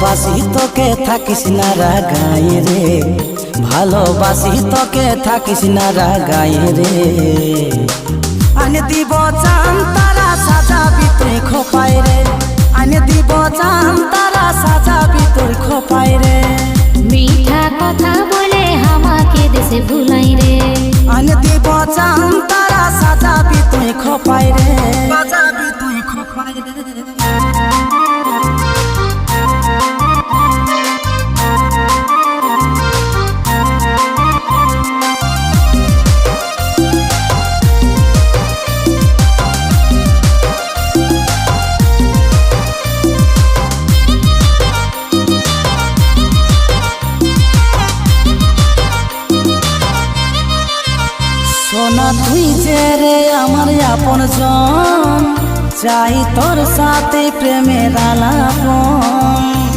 ভালোবাসি তোকে থাকিস না রাগায় রে, ভালোবাসি তোকে থাকিস না রাগায় রে। আনে দিব চান তারা সাজাবি তুই খোপায় রে, আনে দিব চান তারা সাজাবি তুই খোপায় রে। মিঠা কথা বলে আমাকে দেশে ভুলাই রে, আনে দিব চান তারা সাজাবি তুই খোপায় রে, সাজাবি তুই খোপায় রে। সোনা তুই যে রে আমার আপন জন, চাই তোর সাথে প্রেমের আলাপন।